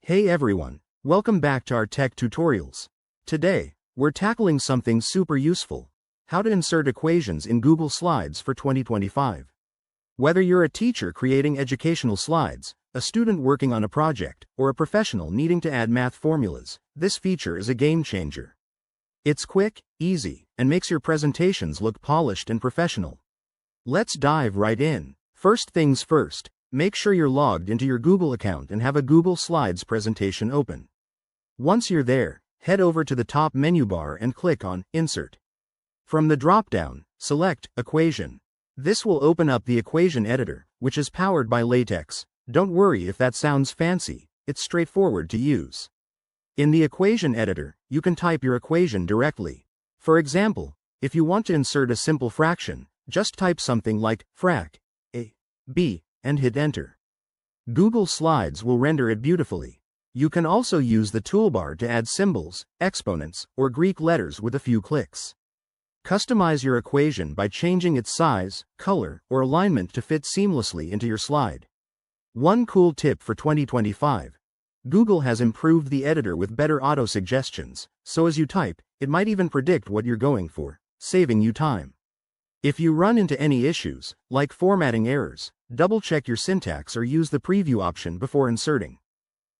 Hey everyone, welcome back to our tech tutorials. Today, we're tackling something super useful: how to insert equations in Google Slides for 2025. Whether you're a teacher creating educational slides, a student working on a project, or a professional needing to add math formulas, this feature is a game changer. It's quick, easy, and makes your presentations look polished and professional. Let's dive right in. First things first, make sure you're logged into your Google account and have a Google Slides presentation open. Once you're there, head over to the top menu bar and click on Insert. From the drop-down, select Equation. This will open up the equation editor, which is powered by LaTeX. Don't worry if that sounds fancy, it's straightforward to use. In the equation editor, you can type your equation directly. For example, if you want to insert a simple fraction, just type something like frac a, b, and hit enter. Google Slides will render it beautifully. You can also use the toolbar to add symbols, exponents, or Greek letters with a few clicks. Customize your equation by changing its size, color, or alignment to fit seamlessly into your slide. One cool tip for 2025. Google has improved the editor with better auto-suggestions, so as you type, it might even predict what you're going for, saving you time. If you run into any issues, like formatting errors, double-check your syntax or use the preview option before inserting.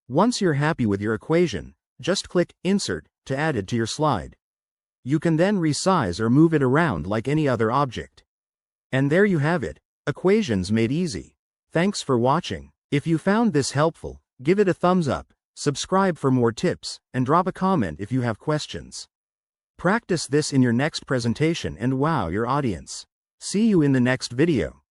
Once you're happy with your equation, just click Insert to add it to your slide. You can then resize or move it around like any other object. And there you have it, equations made easy. Thanks for watching. If you found this helpful, give it a thumbs up, subscribe for more tips, and drop a comment if you have questions. Practice this in your next presentation and wow your audience. See you in the next video.